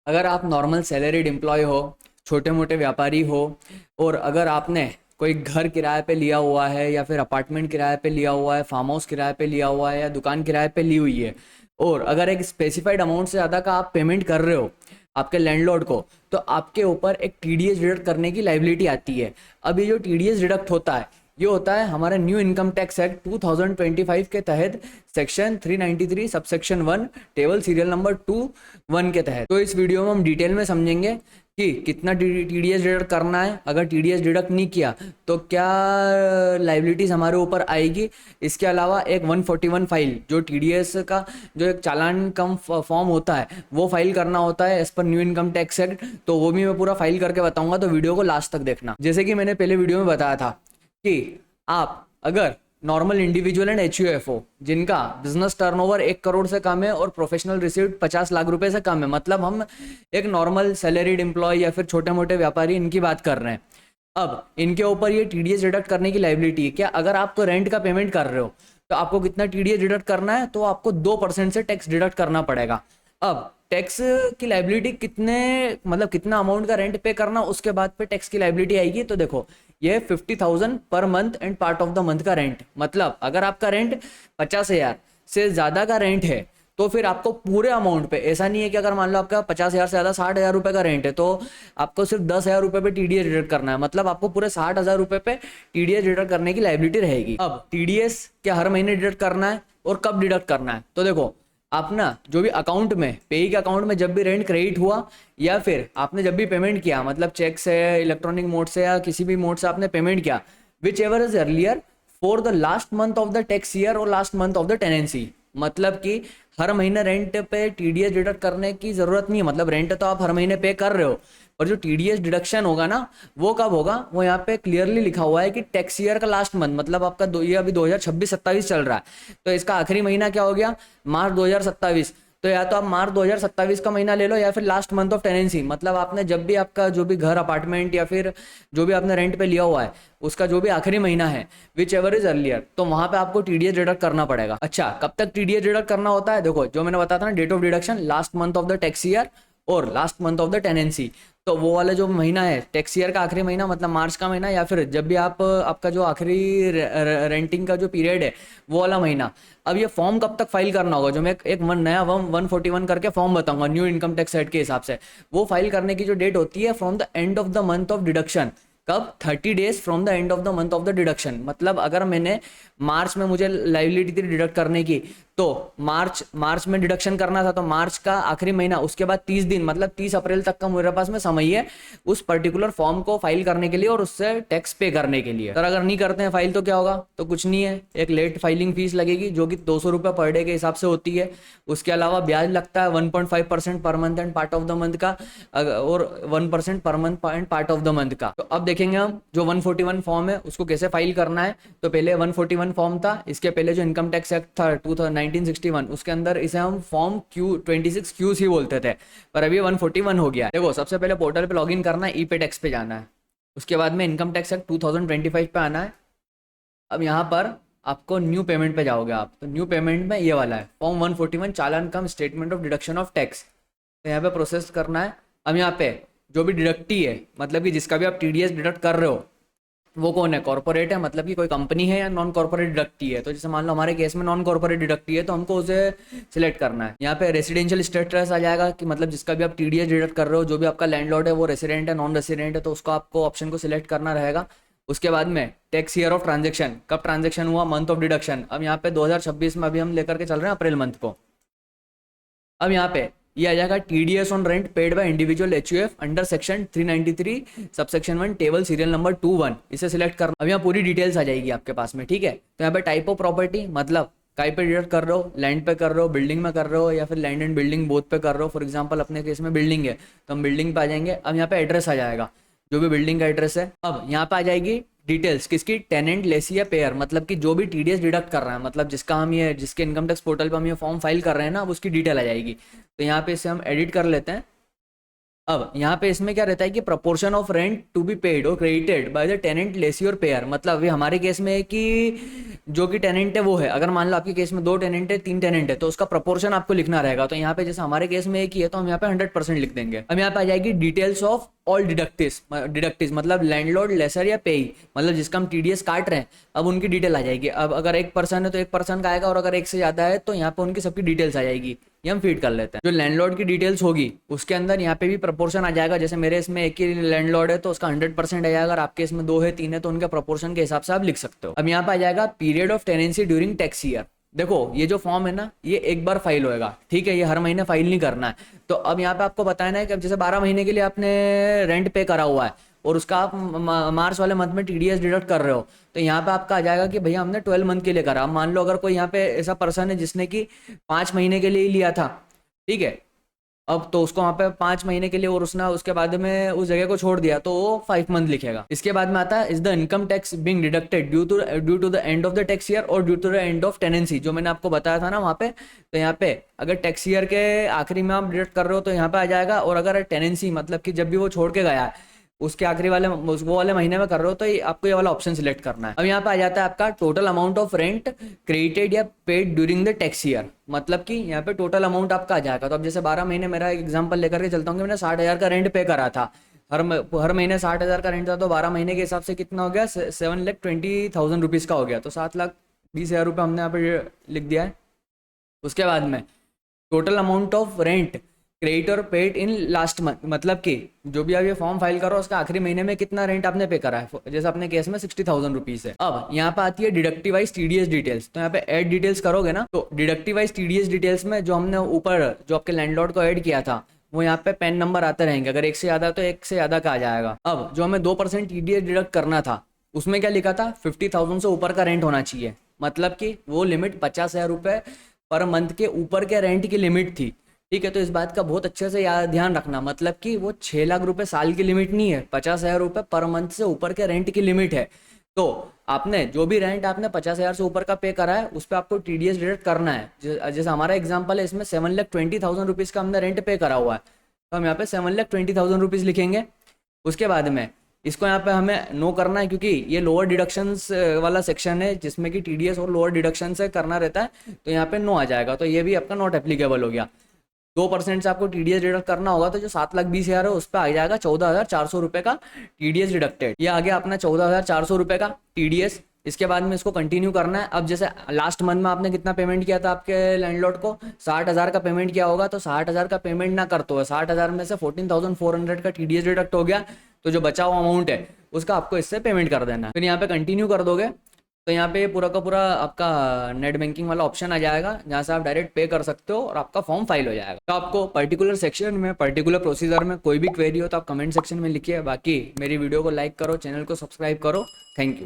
अगर आप normal salaried employee हो, छोटे मोटे व्यापारी हो, और अगर आपने कोई घर किराए पे लिया हुआ है या फिर अपार्टमेंट किराए पे लिया हुआ है, फार्म हाउस किराए पे लिया हुआ है या दुकान किराए पे ली हुई है, और अगर एक स्पेसिफाइड अमाउंट से ज़्यादा का आप पेमेंट कर रहे हो आपके लैंडलॉर्ड को, तो आपके ऊपर एक टीडीएस डिडक्ट करने की लाइबिलिटी आती है। अब ये जो टीडीएस डिडक्ट होता है, ये होता है हमारा न्यू इनकम टैक्स एक्ट 2025 के तहत section 393 subsection 1 table serial number 21 के तहत। तो इस वीडियो में हम डिटेल में समझेंगे कि कितना टीडीएस डिडक्ट करना है, अगर टीडीएस डिडक्ट नहीं किया तो क्या लाइबिलिटीज हमारे ऊपर आएगी। इसके अलावा एक 141 फाइल जो टीडीएस का जो एक चालान कम फॉर्म होता है वो फाइल करना होता है as per new income tax act, तो वो भी मैं पूरा फाइल करके बताऊंगा, तो वीडियो को लास्ट तक देखना। जैसे कि मैंने पहले वीडियो में बताया था कि आप अगर नॉर्मल इंडिविजुअल एंड एचयूएफओ जिनका बिजनेस टर्नओवर 1 करोड़ से कम है और प्रोफेशनल रिसीव्ड 50 लाख रुपए से कम है, मतलब हम एक नॉर्मल सैलरीड एम्प्लॉय या फिर छोटे मोटे व्यापारी इनकी बात कर रहे हैं। अब इनके ऊपर ये टीडीएस डिडक्ट करने की लाइबिलिटी है। क्या अगर आप तो रेंट का पेमेंट कर रहे हो तो आपको कितना टीडीएस डिडक्ट करना है, तो आपको 2% से टैक्स डिडक्ट करना पड़ेगा। अब टैक्स की लाइबिलिटी कितने, मतलब कितना अमाउंट का रेंट पे करना, उसके बाद पे टैक्स की लाइबिलिटी आएगी। तो देखो ये 50,000 per month and part of the month का रेंट, मतलब अगर आपका रेंट 50,000 से ज्यादा का रेंट है तो फिर आपको पूरे अमाउंट पे, ऐसा नहीं है कि अगर मान लो आपका 50,000 से ज्यादा 60,000 रुपए का रेंट है तो आपको सिर्फ 10,000 रुपए पे टीडीएस डिडक्ट करना है, मतलब आपको पूरे 60,000 रुपए पे टीडीएस डिडक्ट करने की लाइबिलिटी रहेगी। अब टीडीएस क्या हर महीने डिडक्ट करना है और कब डिडक्ट करना है, तो देखो आप ना जो भी अकाउंट में, पेई के अकाउंट में जब भी रेंट क्रेडिट हुआ या फिर आपने जब भी पेमेंट किया, मतलब चेक से, इलेक्ट्रॉनिक मोड से या किसी भी मोड से आपने पेमेंट किया, whichever is earlier for the last month of the tax year और last month of the tenancy, मतलब कि हर महीने रेंट पे टीडीएस डिडक्ट करने की जरूरत नहीं है। मतलब रेंट तो आप हर महीने पे कर रहे हो, और जो टीडीएस डिडक्शन होगा ना वो कब होगा, वो यहाँ पे क्लियरली लिखा हुआ है कि टैक्स ईयर का लास्ट मंथ, मतलब आपका ये अभी 2026-27 चल रहा है तो इसका आखिरी महीना क्या हो गया, मार्च 2027। तो या तो आप मार्च 2027 का महीना ले लो या फिर लास्ट मंथ ऑफ टेनेंसी, मतलब आपने जब भी आपका जो भी घर, अपार्टमेंट या फिर जो भी आपने रेंट पे लिया हुआ है उसका जो भी आखिरी महीना है, विच एवर इज अर्लियर, तो वहां पे आपको टीडीएस डिडक्ट करना पड़ेगा। अच्छा, कब तक टीडीएस डिडक्ट करना होता है, देखो जो मैंने बताया था ना, date of deduction last month of the tax year और last month of the tenancy, तो वो वाला जो महीना है टैक्स ईयर का आखिरी महीना, मतलब मार्च का महीना, या फिर जब भी आपका जो आखिरी रेंटिंग का जो पीरियड है वो वाला महीना। अब ये फॉर्म कब तक फाइल करना होगा, जो मैं एक नया 141 करके फॉर्म बताऊंगा न्यू इनकम टैक्स एक्ट के हिसाब से, वो फाइल करने की जो डेट होती है from the end of the month of deduction. कब, 30 days from the end of the month of the deduction, मतलब अगर मैंने मार्च में मुझे लाइबिलिटी थी डिडक्ट करने की, तो मार्च में डिडक्शन करना था, तो मार्च का आखिरी महीना, उसके बाद 30 दिन, मतलब 30 अप्रैल तक का मेरे पास में समय है उस पर्टिकुलर फॉर्म को फाइल करने के लिए और उससे टैक्स पे करने के लिए। तो अगर नहीं करते हैं फाइल तो क्या होगा, तो कुछ नहीं है, एक लेट फाइलिंग फीस लगेगी जो कि 200 रुपये पर डे के हिसाब से होती है। उसके अलावा ब्याज लगता है 1.5% per month and part of the month का, और 1% per month and part of the month का। तो अब देखेंगे हम जो 141 फॉर्म है उसको कैसे फाइल करना है। तो पहले 141 फॉर्म था, इसके पहले जो इनकम टैक्स एक्ट था 1961, उसके अंदर इसे हम फॉर्म Q26 क्यूज ही बोलते थे, पर अभी 141 हो गया। देखो सबसे पहले पोर्टल पे लॉगिन करना है, ई पे टैक्स पे जाना है, उसके बाद में इनकम टैक्स एक्ट 2025 पे आना है। अब यहाँ पर आपको न्यू पेमेंट पे जाओगे आप, तो न्यू पेमेंट में ये वाला है form 141 challan come statement of deduction of tax, तो यहाँ पे प्रोसेस करना है। अब यहाँ पे जो भी डिडक्टी है, मतलब कि जिसका भी आप टीडीएस डिडक्ट कर रहे हो वो कौन है, कॉर्पोरेट है, मतलब कि कोई कंपनी है, या नॉन कॉर्पोरेट डिडक्टी है। तो जैसे मान लो हमारे केस में नॉन कॉर्पोरेट डिडक्टी है तो हमको उसे सिलेक्ट करना है। यहाँ पे रेसिडेंशियल स्टेटस आ जाएगा कि मतलब जिसका भी आप टीडीएस डिडक्ट कर रहे हो, जो भी आपका लैंडलॉर्ड है वो रेसिडेंट है, नॉन रेसिडेंट है, तो उसको आपको ऑप्शन को सिलेक्ट करना रहेगा। उसके बाद में टैक्स ईयर ऑफ ट्रांजेक्शन, कब ट्रांजेक्शन हुआ, मंथ ऑफ डिडक्शन। अब यहाँ पे 2026 में अभी हम लेकर के चल रहे हैं अप्रैल मंथ को। अब यहाँ पे ये आ जाएगा TDS on rent paid by individual HUF under section 393 subsection 1 table serial number 21, इसे सिलेक्ट करना। अब यहाँ पूरी डिटेल्स आ जाएगी आपके पास में, ठीक है। तो यहाँ पे टाइप ऑफ प्रॉपर्टी, मतलब काय पे डिडक्ट कर रहे हो, लैंड पे कर रहे हो, बिल्डिंग में कर रहे हो, या फिर लैंड एंड बिल्डिंग बोथ पे कर रहे हो। फॉर एग्जाम्पल अपने केस में बिल्डिंग है तो हम बिल्डिंग पे आ जाएंगे। अब यहाँ पे एड्रेस आ जाएगा, जो भी बिल्डिंग का एड्रेस है। अब यहाँ पे आ जाएगी डिटेल्स किसकी, टेनेंट, लेसी या पेयर, मतलब कि जो भी टीडीएस डिडक्ट कर रहा है, मतलब जिसका हम ये, जिसके इनकम टैक्स पोर्टल पे हम ये फॉर्म फाइल कर रहे हैं ना, अब उसकी डिटेल आ जाएगी। तो यहाँ पे इसे हम एडिट कर लेते हैं। अब यहाँ पे इसमें क्या रहता है कि proportion of rent to be paid और credited by the tenant lessee or payer, मतलब अभी हमारे केस में है कि जो कि टेनेंट है वो है, अगर मान लो आपके केस में 2 टेनेंट है 3 टेनेंट है तो उसका प्रपोर्शन आपको लिखना रहेगा। तो यहाँ पे जैसे हमारे केस में एक ही है तो हम यहाँ पे 100% लिख देंगे। अब यहाँ पे आ जाएगी डिटेल्स ऑफ ऑल डिडक्टिव मतलब लैंडलॉर्ड, लेसर या पेई, मतलब जिसका हम टीडीएस काट रहे हैं अब उनकी डिटेल आ जाएगी। अब अगर एक पर्सन है तो एक पर्सन का आएगा और अगर एक से ज्यादा है तो यहाँ पे उनकी सबकी डिटेल्स आ जाएगी। ये हम फीड कर लेते हैं। जो लैंडलॉर्ड की डिटेल्स होगी उसके अंदर यहाँ पे भी प्रपोर्शन आ जाएगा। जैसे मेरे इसमें एक ही लैंडलॉर्ड है तो उसका 100% आ जाएगा। अगर आपके इसमें 2 है 3 है तो उनके प्रपोर्शन के हिसाब से आप लिख सकते हो। अब यहाँ पे आ जाएगा period of tenancy during tax year. देखो ये जो फॉर्म है ना ये एक बार फाइल होएगा, ठीक है, ये हर महीने फाइल नहीं करना है। तो अब यहाँ पे आपको बताना है कि अब जैसे 12 महीने के लिए आपने रेंट पे करा हुआ है और उसका आप मार्च वाले मंथ में टीडीएस डिडक्ट कर रहे हो तो यहाँ पे आपका आ जाएगा कि भैया हमने 12 मंथ के लिए करा। अब मान लो अगर कोई यहाँ पे ऐसा पर्सन है जिसने कि 5 महीने के लिए ही लिया था, ठीक है, अब तो उसको वहाँ पे 5 महीने के लिए और उसने उसके बाद में उस जगह को छोड़ दिया तो वो 5 मंथ लिखेगा। इसके बाद में आता है is the income tax being deducted due to the end of the tax year और due to the end of tenancy, जो मैंने आपको बताया था ना वहाँ पे। तो यहाँ पे अगर टैक्स ईयर के आखिरी में आप डिडक्ट कर रहे हो तो यहाँ पे आ जाएगा, और अगर टेनेंसी मतलब कि जब भी वो छोड़ के गया है उसके आखिरी वाले वो वाले महीने में कर रहे हो तो आपको ये वाला ऑप्शन सिलेक्ट करना है। अब यहाँ पे आ जाता है आपका total amount of rent credited या paid during the tax year, मतलब कि यहाँ पे टोटल अमाउंट आपका आ जाएगा। तो अब जैसे 12 महीने मेरा एग्जांपल लेकर के चलता हूँ कि मैंने 60,000 का रेंट पे करा था, हर महीने 60,000 का रेंट था तो 12 महीने के हिसाब से कितना हो गया 7,20,000 रुपीज़ का हो गया। तो 7,20,000 रुपये हमने यहाँ पे लिख दिया है। उसके बाद में total amount of rent creditor paid in last month, मतलब कि जो भी आप ये फॉर्म फाइल करो उसका आखिरी महीने में कितना रेंट आपने पे करा है, जैसे अपने केस में 60,000 रुपीज है। अब यहाँ पे आती है डिडक्टिवाइज टीडीएस डिटेल्स। तो यहाँ पे ऐड डिटेल्स करोगे ना तो डिडक्टिवाइज टीडीएस डिटेल्स में जो हमने ऊपर जो आपके लैंडलॉर्ड को ऐड किया था वो यहाँ पे पेन नंबर आते रहेंगे। अगर एक से ज्यादा तो एक से ज्यादा का आ जाएगा। अब जो हमें 2% टीडीएस डिडक्ट करना था उसमें क्या लिखा था 50,000 से ऊपर का रेंट होना चाहिए, मतलब कि वो लिमिट 50,000 रुपये पर मंथ के ऊपर के रेंट की लिमिट थी, ठीक है। तो इस बात का बहुत अच्छे से ध्यान रखना, मतलब कि वो 6 लाख रुपए साल की लिमिट नहीं है, 50,000 रुपये पर मंथ से ऊपर के रेंट की लिमिट है। तो आपने जो भी रेंट आपने 50,000 से ऊपर का पे करा है उस पर आपको टीडीएस डिडक्ट करना है। जैसे हमारा एग्जांपल है इसमें 7,20,000 रुपीज़ का हमने रेंट पे करा हुआ है तो हम यहाँ पे 7,20,000 रुपीज़ लिखेंगे। उसके बाद में इसको यहाँ पे हमें नो करना है क्योंकि ये लोअर डिडक्शंस वाला सेक्शन है जिसमें कि टीडीएस और लोअर डिडक्शन से करना रहता है, तो यहाँ पे नो आ जाएगा। तो ये भी आपका नॉट एप्लीकेबल हो गया। 2% से आपको टीडीएस डिडक्ट करना होगा तो जो 7,20,000 है उस पर आ जाएगा 14,400 रुपये का टीडीएस डिडक्टेड। ये आ गया अपना 14,400 रुपये का टीडीएस। इसके बाद में इसको कंटिन्यू करना है। अब जैसे लास्ट मंथ में आपने कितना पेमेंट किया था आपके लैंडलॉर्ड को 60,000 का पेमेंट किया होगा, तो 60,000 का पेमेंट ना करते हुए 60,000 में से 14,400 का टीडीएस डिडक्ट हो गया, तो जो बचा हुआ अमाउंट है उसका आपको इससे पेमेंट कर देना है। फिर यहाँ पे कंटिन्यू कर दोगे तो यहाँ पे पूरा का पूरा आपका नेट बैंकिंग वाला ऑप्शन आ जाएगा जहाँ से आप डायरेक्ट पे कर सकते हो और आपका फॉर्म फाइल हो जाएगा। तो आपको पर्टिकुलर सेक्शन में पर्टिकुलर प्रोसीजर में कोई भी क्वेरी हो तो आप कमेंट सेक्शन में लिखिए। बाकी मेरी वीडियो को लाइक करो, चैनल को सब्सक्राइब करो। Thank you.